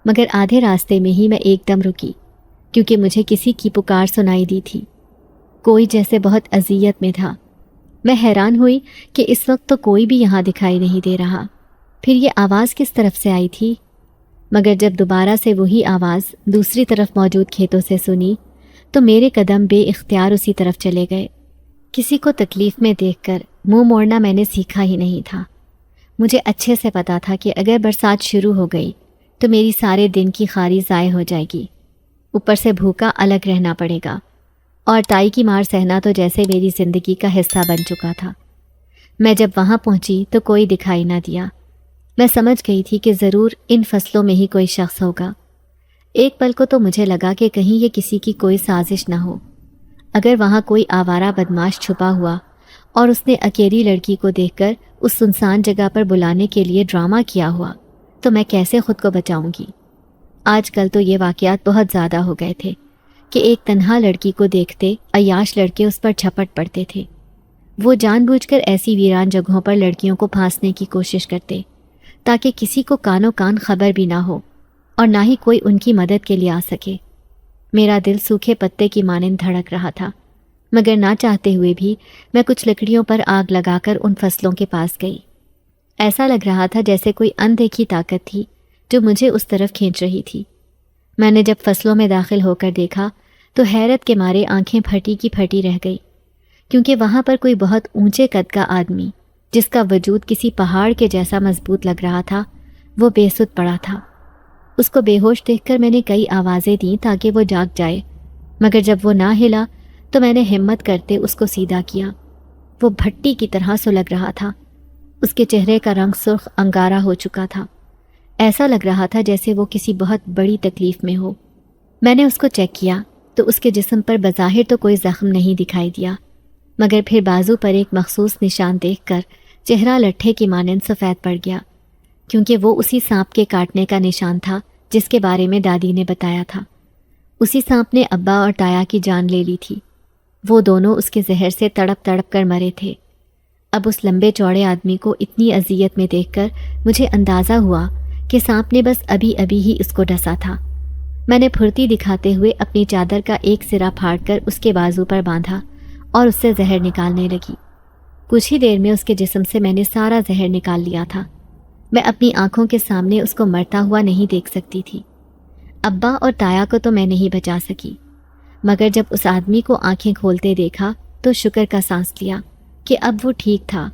مگر آدھے راستے میں ہی میں ایک دم رکی کیونکہ مجھے کسی کی پکار سنائی دی تھی۔ کوئی جیسے بہت اذیت میں تھا۔ میں حیران ہوئی کہ اس وقت تو کوئی بھی یہاں دکھائی نہیں دے رہا، پھر یہ آواز کس طرف سے آئی تھی؟ مگر جب دوبارہ سے وہی آواز دوسری طرف موجود کھیتوں سے سنی تو میرے قدم بے اختیار اسی طرف چلے گئے۔ کسی کو تکلیف میں دیکھ کر منہ موڑنا میں نے سیکھا ہی نہیں تھا۔ مجھے اچھے سے پتا تھا کہ اگر برسات شروع ہو گئی تو میری سارے دن کی خاری ضائع ہو جائے گی، اوپر سے بھوکا الگ رہنا پڑے گا، اور تائی کی مار سہنا تو جیسے میری زندگی کا حصہ بن چکا تھا۔ میں جب وہاں پہنچی تو کوئی دکھائی نہ دیا۔ میں سمجھ گئی تھی کہ ضرور ان فصلوں میں ہی کوئی شخص ہوگا۔ ایک پل کو تو مجھے لگا کہ کہیں یہ کسی کی کوئی سازش نہ ہو۔ اگر وہاں کوئی آوارہ بدماش چھپا ہوا اور اس نے اکیلی لڑکی کو دیکھ کر اس سنسان جگہ پر بلانے کے لیے ڈرامہ کیا ہوا تو میں کیسے خود کو بچاؤں گی؟ آج کل تو یہ واقعات بہت زیادہ ہو گئے تھے کہ ایک تنہا لڑکی کو دیکھتے عیاش لڑکے اس پر جھپٹ پڑتے تھے۔ وہ جان بوجھ کر ایسی ویران جگہوں پر لڑکیوں کو پھانسنے کی کوشش کرتے تاکہ کسی کو کانوں کان خبر بھی نہ ہو اور نہ ہی کوئی ان کی مدد کے لیے آ سکے۔ میرا دل سوکھے پتے کی مانند دھڑک رہا تھا، مگر نہ چاہتے ہوئے بھی میں کچھ لکڑیوں پر آگ لگا کر ان فصلوں کے پاس گئی۔ ایسا لگ رہا تھا جیسے کوئی اندیکھی طاقت تھی جو مجھے اس طرف کھینچ رہی تھی۔ میں نے جب فصلوں میں داخل ہو کر دیکھا تو حیرت کے مارے آنکھیں پھٹی کی پھٹی رہ گئی، کیونکہ وہاں پر کوئی بہت اونچے قد کا آدمی جس کا وجود کسی پہاڑ کے جیسا مضبوط لگ رہا تھا وہ بے سدھ پڑا تھا۔ اس کو بے ہوش دیکھ کر میں نے کئی آوازیں دیں تاکہ وہ جاگ جائے، مگر جب وہ نہ ہلا تو میں نے ہمت کرتے اس کو سیدھا کیا۔ وہ بھٹی کی طرح سلگ رہا تھا۔ اس کے چہرے کا رنگ سرخ انگارہ ہو چکا تھا۔ ایسا لگ رہا تھا جیسے وہ کسی بہت بڑی تکلیف میں ہو۔ میں نے اس کو چیک کیا تو اس کے جسم پر بظاہر تو کوئی زخم نہیں دکھائی دیا، مگر پھر بازو پر ایک مخصوص نشان دیکھ کر چہرہ لٹھے کی مانند سفید پڑ گیا، کیونکہ وہ اسی سانپ کے کاٹنے کا نشان تھا جس کے بارے میں دادی نے بتایا تھا۔ اسی سانپ نے ابا اور تایا کی جان لے لی تھی۔ وہ دونوں اس کے زہر سے تڑپ تڑپ کر مرے تھے۔ اب اس لمبے چوڑے آدمی کو اتنی اذیت میں دیکھ کر مجھے اندازہ ہوا کہ سانپ نے بس ابھی ابھی ہی اس کو ڈسا تھا۔ میں نے پھرتی دکھاتے ہوئے اپنی چادر کا ایک سرا پھاڑ کر اس کے بازو پر باندھا اور اس سے زہر نکالنے لگی۔ کچھ ہی دیر میں اس کے جسم سے میں نے سارا زہر نکال لیا تھا۔ میں اپنی آنکھوں کے سامنے اس کو مرتا ہوا نہیں دیکھ سکتی تھی۔ ابا اور تایا کو تو میں نہیں بچا سکی، مگر جب اس آدمی کو آنکھیں کھولتے دیکھا تو شکر کا سانس لیا کہ اب وہ ٹھیک تھا،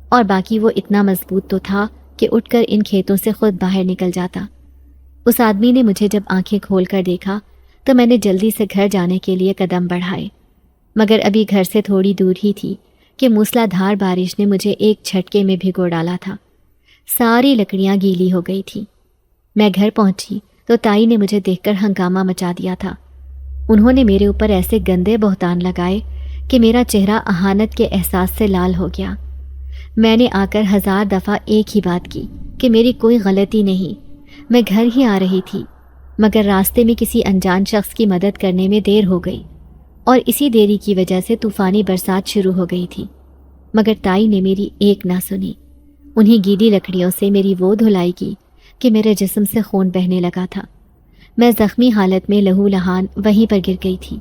اور باقی وہ اتنا مضبوط تو تھا کہ اٹھ کر ان کھیتوں سے خود باہر نکل جاتا۔ اس آدمی نے مجھے جب آنکھیں کھول کر دیکھا تو میں نے جلدی سے گھر جانے کے لیے قدم بڑھائے، مگر ابھی گھر سے تھوڑی دور ہی تھی کہ موسلا دھار بارش نے مجھے ایک جھٹکے میں بھگو ڈالا تھا۔ ساری لکڑیاں گیلی ہو گئی تھیں۔ میں گھر پہنچی تو تائی نے مجھے دیکھ کر ہنگامہ مچا دیا تھا۔ انہوں نے میرے اوپر ایسے گندے بہتان لگائے کہ میرا چہرہ اہانت کے احساس سے لال ہو گیا۔ میں نے آ کر 1000 دفعہ ایک ہی بات کی کہ میری کوئی غلطی نہیں، میں گھر ہی آ رہی تھی، مگر راستے میں کسی انجان شخص کی مدد کرنے میں دیر ہو گئی، اور اسی دیری کی وجہ سے طوفانی برسات شروع ہو گئی تھی۔ مگر تائی نے میری ایک نہ سنی۔ انہیں گیلی لکڑیوں سے میری وہ دھلائی کی کہ میرے جسم سے خون بہنے لگا تھا۔ میں زخمی حالت میں لہو لہان وہیں پر گر گئی تھی۔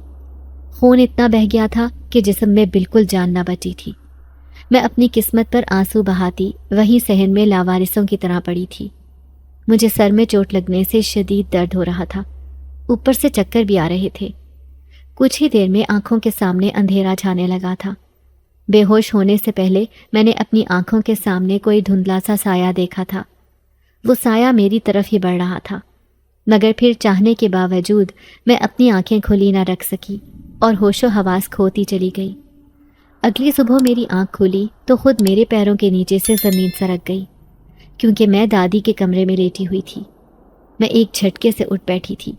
خون اتنا بہہ گیا تھا کہ جسم میں بالکل جان نہ بچی تھی۔ میں اپنی قسمت پر آنسو بہاتی وہیں صحن میں لاوارثوں کی طرح پڑی تھی۔ مجھے سر میں چوٹ لگنے سے شدید درد ہو رہا تھا، اوپر سے چکر بھی آ رہے تھے۔ کچھ ہی دیر میں آنکھوں کے سامنے اندھیرا چھانے لگا تھا۔ بے ہوش ہونے سے پہلے میں نے اپنی آنکھوں کے سامنے کوئی دھندلا سا سایہ دیکھا تھا۔ وہ سایہ میری طرف ہی بڑھ رہا تھا، مگر پھر چاہنے کے باوجود میں اپنی آنکھیں کھلی نہ رکھ سکی اور ہوش و حواس کھوتی چلی گئی۔ اگلی صبح میری آنکھ کھلی تو خود میرے پیروں کے نیچے سے زمین سرک گئی، کیونکہ میں دادی کے کمرے میں لیٹی ہوئی تھی۔ میں ایک جھٹکے سے اٹھ بیٹھی تھی۔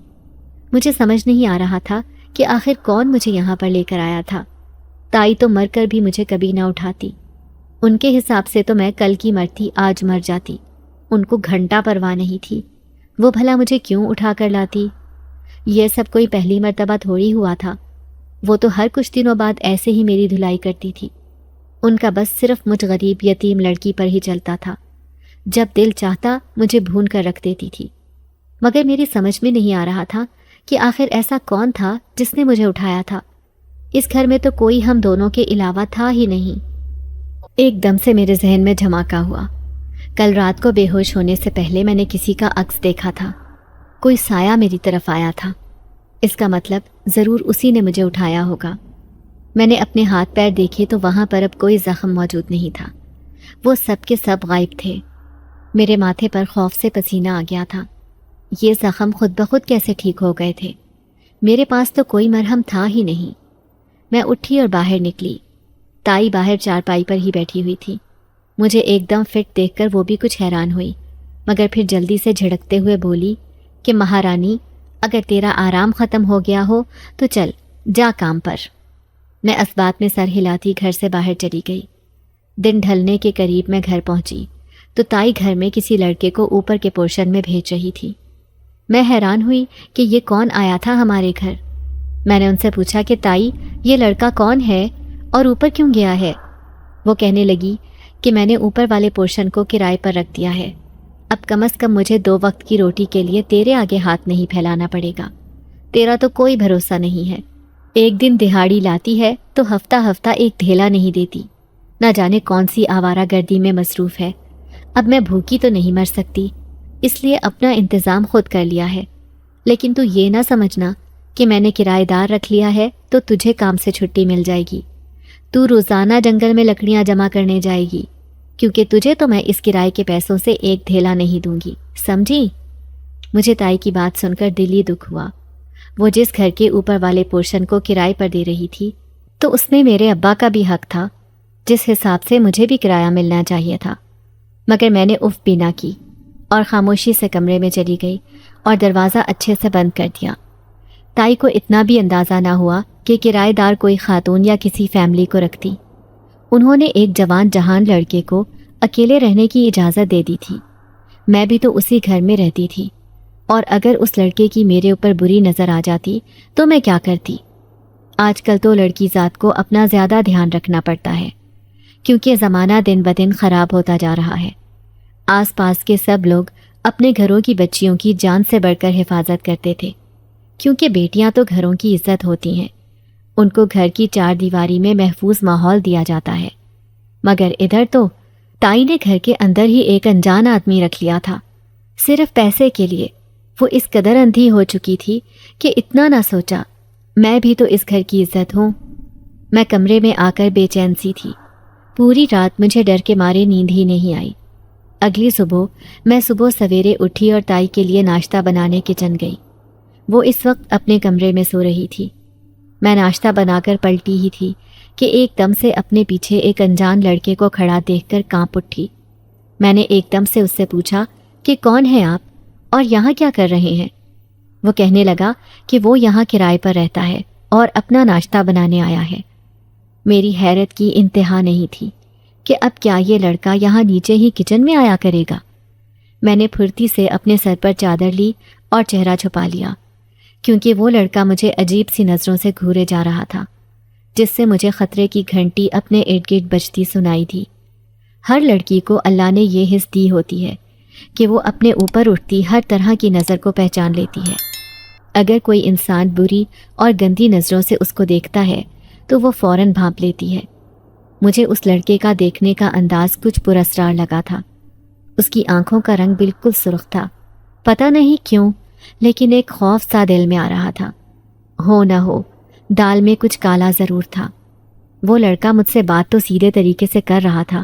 مجھے سمجھ نہیں آ رہا تھا کہ آخر کون مجھے یہاں پر لے کر آیا تھا۔ تائی تو مر کر بھی مجھے کبھی نہ اٹھاتی۔ ان کے حساب سے تو میں کل کی مرتی آج مر جاتی، ان کو گھنٹہ پرواہ نہیں تھی۔ وہ بھلا مجھے کیوں اٹھا کر لاتی؟ یہ سب کوئی پہلی مرتبہ تھوڑی ہوا تھا۔ وہ تو ہر کچھ دنوں بعد ایسے ہی میری دھلائی کرتی تھی۔ ان کا بس صرف مجھ غریب یتیم لڑکی پر ہی چلتا تھا۔ جب دل چاہتا مجھے بھون کر رکھ دیتی تھی، مگر میری سمجھ میں نہیں آ رہا تھا کہ آخر ایسا کون تھا جس نے مجھے اٹھایا تھا۔ اس گھر میں تو کوئی ہم دونوں کے علاوہ تھا ہی نہیں۔ ایک دم سے میرے ذہن میں دھماکہ ہوا۔ کل رات کو بے ہوش ہونے سے پہلے میں نے کسی کا عکس دیکھا تھا. کوئی سایہ میری طرف آیا تھا. اس کا مطلب ضرور اسی نے مجھے اٹھایا ہوگا. میں نے اپنے ہاتھ پیر دیکھے تو وہاں پر اب کوئی زخم موجود نہیں تھا. وہ سب کے سب غائب تھے. میرے ماتھے پر خوف سے پسینہ آ گیا تھا. یہ زخم خود بخود کیسے ٹھیک ہو گئے تھے؟ میرے پاس تو کوئی مرہم تھا ہی نہیں. میں اٹھی اور باہر نکلی. تائی باہر چارپائی پر ہی بیٹھی ہوئی تھی. مجھے ایک دم فٹ دیکھ کر وہ بھی کچھ حیران ہوئی، مگر پھر جلدی سے جھڑکتے ہوئے بولی کہ مہارانی، اگر تیرا آرام ختم ہو گیا ہو تو چل جا کام پر. میں اس بات میں سر ہلاتی گھر سے باہر چلی گئی. دن ڈھلنے کے قریب میں گھر پہنچی تو تائی گھر میں کسی لڑکے کو اوپر کے پورشن میں بھیج رہی تھی. میں حیران ہوئی کہ یہ کون آیا تھا ہمارے گھر. میں نے ان سے پوچھا کہ تائی، یہ لڑکا کون ہے اور اوپر کیوں گیا ہے؟ وہ کہنے لگی کہ میں نے اوپر والے پورشن کو کرائے پر رکھ دیا ہے. اب کم از کم مجھے 2 وقت کی روٹی کے لیے تیرے آگے ہاتھ نہیں پھیلانا پڑے گا. تیرا تو کوئی بھروسہ نہیں ہے. ایک دن دہاڑی لاتی ہے تو ہفتہ ہفتہ ایک ڈھیلا نہیں دیتی. نہ جانے کون سی آوارہ گردی میں مصروف ہے. اب میں بھوکی تو نہیں مر سکتی، اس لیے اپنا انتظام خود کر لیا ہے. لیکن تو یہ نہ سمجھنا کہ میں نے کرایہ دار رکھ لیا ہے تو تجھے کام سے چھٹی مل جائے گی. تو روزانہ جنگل میں لکڑیاں جمع کرنے جائے گی، کیونکہ تجھے تو میں اس کرائے کے پیسوں سے ایک ڈھیلا نہیں دوں گی، سمجھی؟ مجھے تائی کی بات سن کر دل ہی دکھ ہوا. وہ جس گھر کے اوپر والے پورشن کو کرائے پر دے رہی تھی تو اس میں میرے ابا کا بھی حق تھا، جس حساب سے مجھے بھی کرایہ ملنا چاہیے تھا. مگر میں نے اف بھی نہ کی اور خاموشی سے کمرے میں چلی گئی اور دروازہ اچھے سے بند کر دیا. تائی کو اتنا بھی اندازہ نہ ہوا کہ کرایہ دار کوئی خاتون یا کسی فیملی کو رکھتی. انہوں نے ایک جوان جہان لڑکے کو اکیلے رہنے کی اجازت دے دی تھی. میں بھی تو اسی گھر میں رہتی تھی، اور اگر اس لڑکے کی میرے اوپر بری نظر آ جاتی تو میں کیا کرتی؟ آج کل تو لڑکی ذات کو اپنا زیادہ دھیان رکھنا پڑتا ہے، کیونکہ زمانہ دن بدن خراب ہوتا جا رہا ہے. آس پاس کے سب لوگ اپنے گھروں کی بچیوں کی جان سے بڑھ کر حفاظت کرتے تھے، کیونکہ بیٹیاں تو گھروں کی عزت ہوتی ہیں. ان کو گھر کی 4 دیواری میں محفوظ ماحول دیا جاتا ہے. مگر ادھر تو تائی نے گھر کے اندر ہی ایک انجان آدمی رکھ لیا تھا، صرف پیسے کے لیے. وہ اس قدر اندھی ہو چکی تھی کہ اتنا نہ سوچا میں بھی تو اس گھر کی عزت ہوں. میں کمرے میں آ کر بے چین سی تھی. پوری رات مجھے ڈر کے مارے نیند ہی نہیں آئی. اگلی صبح میں سویرے اٹھی اور تائی کے لیے ناشتہ بنانے کچن گئی. وہ اس وقت اپنے کمرے میں سو رہی تھی. میں ناشتہ بنا کر پلٹی ہی تھی کہ ایک دم سے اپنے پیچھے ایک انجان لڑکے کو کھڑا دیکھ کر کانپ اٹھی. میں نے ایک دم سے اس سے پوچھا کہ کون ہیں آپ اور یہاں کیا کر رہے ہیں؟ وہ کہنے لگا کہ وہ یہاں کرائے پر رہتا ہے اور اپنا ناشتہ بنانے آیا ہے. میری حیرت کی انتہا نہیں تھی کہ اب کیا یہ لڑکا یہاں نیچے ہی کچن میں آیا کرے گا. میں نے پھرتی سے اپنے سر پر چادر لی اور چہرہ چھپا لیا، کیونکہ وہ لڑکا مجھے عجیب سی نظروں سے گھورے جا رہا تھا، جس سے مجھے خطرے کی گھنٹی اپنے ارد گرد بجتی سنائی دی. ہر لڑکی کو اللہ نے یہ حس دی ہوتی ہے کہ وہ اپنے اوپر اٹھتی ہر طرح کی نظر کو پہچان لیتی ہے. اگر کوئی انسان بری اور گندی نظروں سے اس کو دیکھتا ہے تو وہ فوراً بھانپ لیتی ہے. مجھے اس لڑکے کا دیکھنے کا انداز کچھ پراسرار لگا تھا. اس کی آنکھوں کا رنگ بالکل سرخ تھا. پتہ نہیں کیوں، لیکن ایک خوف سا دل میں آ رہا تھا. ہو نہ ہو دال میں کچھ کالا ضرور تھا. وہ لڑکا مجھ سے بات تو سیدھے طریقے سے کر رہا تھا،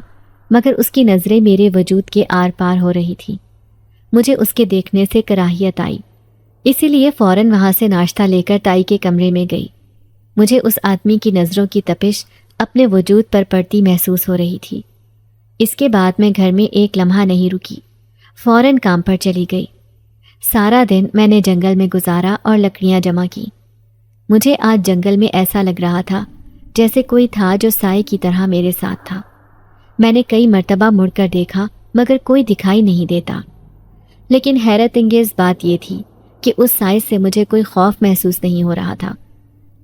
مگر اس کی نظریں میرے وجود کے آر پار ہو رہی تھی. مجھے اس کے دیکھنے سے کراہیت آئی، اسی لیے فوراً وہاں سے ناشتہ لے کر تائی کے کمرے میں گئی. مجھے اس آدمی کی نظروں کی تپش اپنے وجود پر پڑتی محسوس ہو رہی تھی. اس کے بعد میں گھر میں ایک لمحہ نہیں رکی، فوراً کام پر چلی گئی. سارا دن میں نے جنگل میں گزارا اور لکڑیاں جمع کی. مجھے آج جنگل میں ایسا لگ رہا تھا جیسے کوئی تھا جو سائے کی طرح میرے ساتھ تھا. میں نے کئی مرتبہ مڑ کر دیکھا مگر کوئی دکھائی نہیں دیتا. لیکن حیرت انگیز بات یہ تھی کہ اس سائے سے مجھے کوئی خوف محسوس نہیں ہو رہا تھا.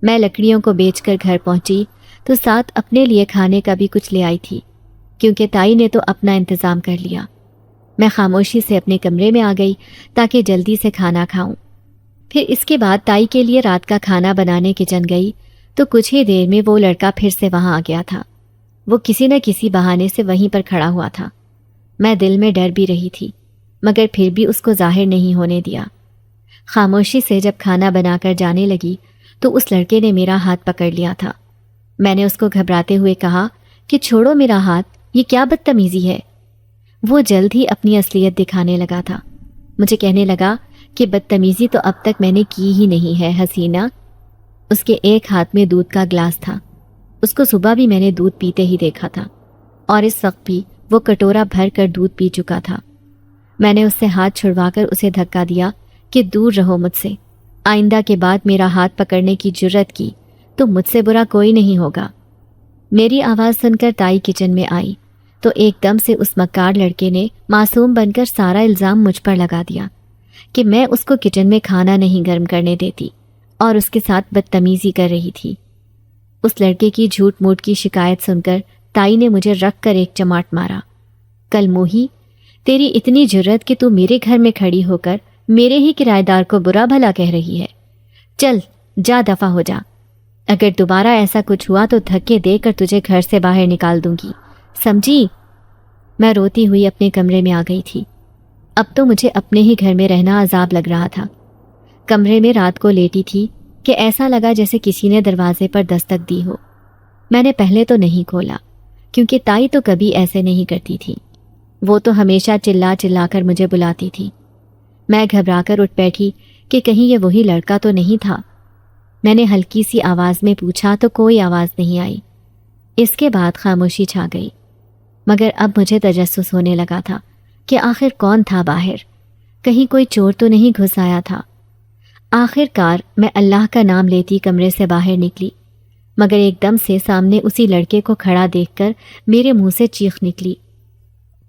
میں لکڑیوں کو بیچ کر گھر پہنچی تو ساتھ اپنے لیے کھانے کا بھی کچھ لے آئی تھی، کیونکہ تائی نے تو اپنا انتظام کر لیا. میں خاموشی سے اپنے کمرے میں آ گئی تاکہ جلدی سے کھانا کھاؤں. پھر اس کے بعد تائی کے لیے رات کا کھانا بنانے کچن گئی تو کچھ ہی دیر میں وہ لڑکا پھر سے وہاں آ گیا تھا. وہ کسی نہ کسی بہانے سے وہیں پر کھڑا ہوا تھا. میں دل میں ڈر بھی رہی تھی مگر پھر بھی اس کو ظاہر نہیں ہونے دیا۔ خاموشی سے جب کھانا بنا کر جانے لگی تو اس لڑکے نے میرا ہاتھ پکڑ لیا تھا۔ میں نے اس کو گھبراتے ہوئے کہا کہ چھوڑو میرا ہاتھ، یہ کیا بدتمیزی ہے۔ وہ جلد ہی اپنی اصلیت دکھانے لگا تھا۔ مجھے کہنے لگا کہ بدتمیزی تو اب تک میں نے کی ہی نہیں ہے حسینہ۔ اس کے ایک ہاتھ میں دودھ کا گلاس تھا۔ اس کو صبح بھی میں نے دودھ پیتے ہی دیکھا تھا اور اس وقت بھی وہ کٹورا بھر کر دودھ پی چکا تھا۔ میں نے اس سے ہاتھ چھڑوا کر اسے دھکا دیا کہ دور رہو مجھ سے، آئندہ کے بعد میرا ہاتھ پکڑنے کی جرت کی تو مجھ سے برا کوئی نہیں ہوگا۔ میری آواز سن کر تائی کچن میں آئی تو ایک دم سے اس مکار لڑکے نے معصوم بن کر سارا الزام مجھ پر لگا دیا کہ میں اس کو کچن میں کھانا نہیں گرم کرنے دیتی اور اس کے ساتھ بدتمیزی کر رہی تھی۔ اس لڑکے کی جھوٹ موٹ کی شکایت سن کر تائی نے مجھے رکھ کر ایک چماٹ مارا۔ کل موہی، تیری اتنی جرت کہ تو میرے گھر میں کھڑی ہو کر میرے ہی کرایہ دار کو برا بھلا کہہ رہی ہے۔ چل جا، دفع ہو جا۔ اگر دوبارہ ایسا کچھ ہوا تو دھکے دے کر تجھے گھر سے باہر نکال دوں گی، سمجھی؟ میں روتی ہوئی اپنے کمرے میں آ گئی تھی۔ اب تو مجھے اپنے ہی گھر میں رہنا عذاب لگ رہا تھا۔ کمرے میں رات کو لیٹی تھی کہ ایسا لگا جیسے کسی نے دروازے پر دستک دی ہو۔ میں نے پہلے تو نہیں کھولا کیونکہ تائی تو کبھی ایسے نہیں کرتی تھی، وہ تو ہمیشہ چلا چلا کر مجھے بلاتی تھی۔ میں گھبرا کر اٹھ بیٹھی کہ کہیں یہ وہی لڑکا تو نہیں تھا۔ میں نے ہلکی سی آواز میں پوچھا تو کوئی آواز نہیں آئی۔ اس کے بعد خاموشی چھا گئی، مگر اب مجھے تجسس ہونے لگا تھا کہ آخر کون تھا باہر، کہیں کوئی چور تو نہیں گھس آیا تھا۔ آخر کار میں اللہ کا نام لیتی کمرے سے باہر نکلی، مگر ایک دم سے سامنے اسی لڑکے کو کھڑا دیکھ کر میرے منہ سے چیخ نکلی۔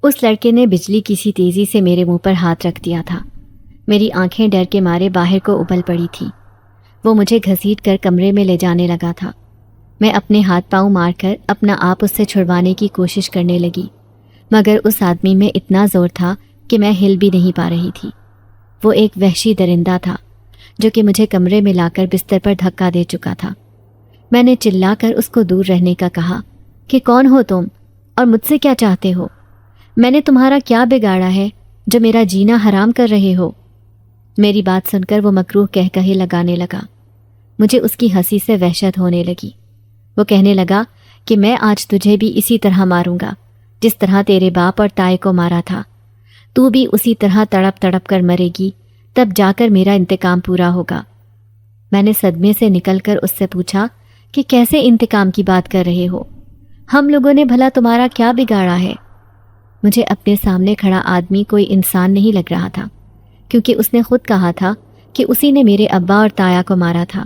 اس لڑکے نے بجلی کی سی تیزی سے میرے منہ پر ہاتھ رکھ دیا تھا۔ میری آنکھیں ڈر کے مارے باہر کو ابل پڑی تھی۔ وہ مجھے گھسیٹ کر کمرے میں لے جانے لگا تھا۔ میں اپنے ہاتھ پاؤں مار کر اپنا آپ اس سے چھڑوانے کی کوشش کرنے لگی، مگر اس آدمی میں اتنا زور تھا کہ میں ہل بھی نہیں پا رہی تھی۔ وہ ایک وحشی درندہ تھا جو کہ مجھے کمرے میں لا کر بستر پر دھکا دے چکا تھا۔ میں نے چلا کر اس کو دور رہنے کا کہا کہ کون ہو تم اور مجھ سے کیا چاہتے ہو؟ میں نے تمہارا کیا بگاڑا ہے جو میرا جینا حرام کر رہے ہو؟ میری بات سن کر وہ مکروہ کہے لگانے لگا۔ مجھے اس کی ہنسی سے وحشت ہونے لگی۔ وہ کہنے لگا کہ میں آج تجھے بھی اسی طرح ماروں گا جس طرح تیرے باپ اور تائے کو مارا تھا۔ تو بھی اسی طرح تڑپ تڑپ کر مرے گی، تب جا کر میرا انتقام پورا ہوگا۔ میں نے صدمے سے نکل کر اس سے پوچھا کہ کیسے انتقام کی بات کر رہے ہو؟ ہم لوگوں نے بھلا تمہارا کیا بگاڑا ہے؟ مجھے اپنے سامنے کھڑا آدمی کوئی انسان نہیں لگ رہا تھا، کیونکہ اس نے خود کہا تھا کہ اسی نے میرے ابا اور تایا کو مارا تھا،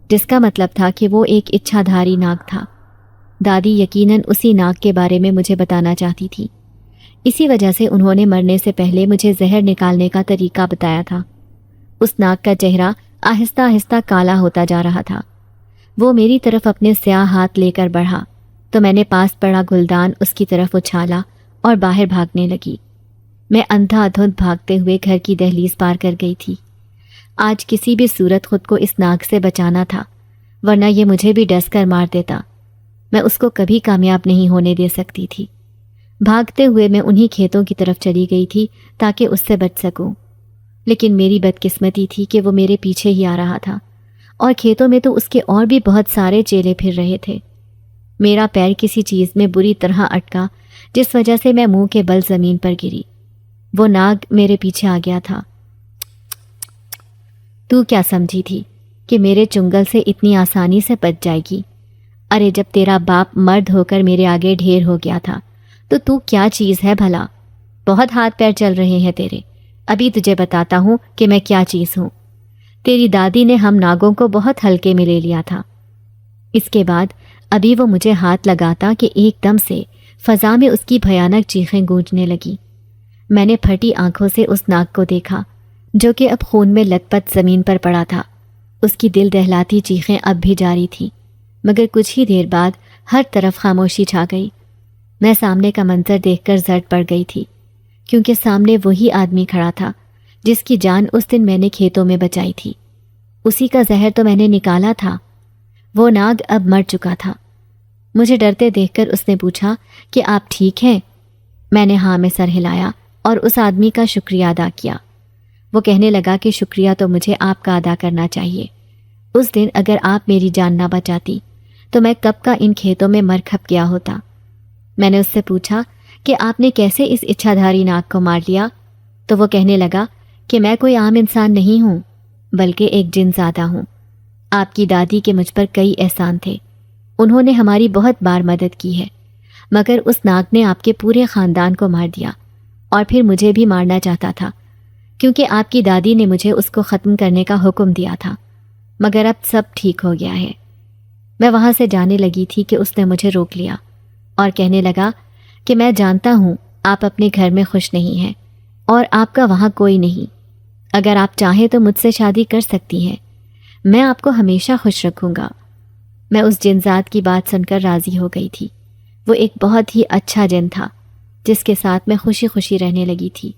جس کا مطلب تھا کہ وہ ایک اچھا دھاری ناگ تھا۔ دادی یقیناً اسی ناگ کے بارے میں مجھے بتانا چاہتی تھی، اسی وجہ سے انہوں نے مرنے سے پہلے مجھے زہر نکالنے کا طریقہ بتایا تھا۔ اس ناگ کا چہرہ آہستہ آہستہ کالا ہوتا جا رہا تھا۔ وہ میری طرف اپنے سیاہ ہاتھ لے کر بڑھا تو میں نے پاس پڑا گلدان اس کی طرف اچھالا اور باہر بھاگنے لگی۔ میں اندھا دھند بھاگتے ہوئے گھر کی دہلیز پار کر گئی تھی۔ آج کسی بھی صورت خود کو اس ناگ سے بچانا تھا، ورنہ یہ مجھے بھی ڈس کر مار دیتا۔ میں اس کو کبھی کامیاب نہیں ہونے دے سکتی تھی۔ بھاگتے ہوئے میں انہی کھیتوں کی طرف چلی گئی تھی تاکہ اس سے بچ سکوں، لیکن میری بدقسمتی تھی کہ وہ میرے پیچھے ہی آ رہا تھا، اور کھیتوں میں تو اس کے اور بھی بہت سارے چیلے پھر رہے تھے۔ میرا پیر کسی چیز میں بری طرح اٹکا جس وجہ سے میں منہ کے بل زمین پر گری۔ وہ ناگ میرے پیچھے آ گیا تھا۔ تو کیا سمجھی تھی کہ میرے چنگل سے اتنی آسانی سے بچ جائے گی؟ ارے جب تیرا باپ مرد ہو کر میرے آگے ڈھیر ہو گیا تھا تو کیا چیز ہے بھلا؟ بہت ہاتھ پیر چل رہے ہیں تیرے، ابھی تجھے بتاتا ہوں کہ میں کیا چیز ہوں۔ تیری دادی نے ہم ناگوں کو بہت ہلکے میں لے لیا تھا۔ اس کے بعد ابھی وہ مجھے ہاتھ لگاتا کہ ایک دم سے فضا میں اس کی بھیانک چیخیں گونجنے لگی۔ میں نے پھٹی آنکھوں سے اس ناگ کو دیکھا جو کہ اب خون میں لت پت زمین پر پڑا تھا۔ اس کی دل دہلاتی چیخیں اب بھی جاری تھیں، مگر کچھ ہی دیر بعد ہر طرف خاموشی چھا گئی۔ میں سامنے کا منظر دیکھ کر زرد پڑ گئی تھی، کیونکہ سامنے وہی آدمی کھڑا تھا جس کی جان اس دن میں نے کھیتوں میں بچائی تھی۔ اسی کا زہر تو میں نے نکالا تھا۔ وہ ناگ اب مر چکا تھا۔ مجھے ڈرتے دیکھ کر اس نے پوچھا کہ آپ ٹھیک ہیں؟ میں نے ہاں میں سر ہلایا اور اس آدمی کا شکریہ ادا کیا۔ وہ کہنے لگا کہ شکریہ تو مجھے آپ کا ادا کرنا چاہیے۔ اس دن اگر آپ میری جان نہ بچاتی تو میں کب کا ان کھیتوں میں مر کھپ گیا ہوتا۔ میں نے اس سے پوچھا کہ آپ نے کیسے اس اچھادھاری ناگ کو مار لیا؟ تو وہ کہنے لگا کہ میں کوئی عام انسان نہیں ہوں بلکہ ایک جن زادہ ہوں۔ آپ کی دادی کے مجھ پر کئی احسان تھے، انہوں نے ہماری بہت بار مدد کی ہے، مگر اس ناگ نے آپ کے پورے خاندان کو مار دیا اور پھر مجھے بھی مارنا چاہتا تھا، کیونکہ آپ کی دادی نے مجھے اس کو ختم کرنے کا حکم دیا تھا، مگر اب سب ٹھیک ہو گیا ہے۔ میں وہاں سے جانے لگی تھی کہ اس نے مجھے روک لیا اور کہنے لگا کہ میں جانتا ہوں آپ اپنے گھر میں خوش نہیں ہیں اور آپ کا وہاں کوئی نہیں، اگر آپ چاہیں تو مجھ سے شادی کر سکتی ہیں، میں آپ کو ہمیشہ خوش رکھوں گا۔ میں اس جن ذات کی بات سن کر راضی ہو گئی تھی۔ وہ ایک بہت ہی اچھا جن تھا جس کے ساتھ میں خوشی خوشی رہنے لگی تھی۔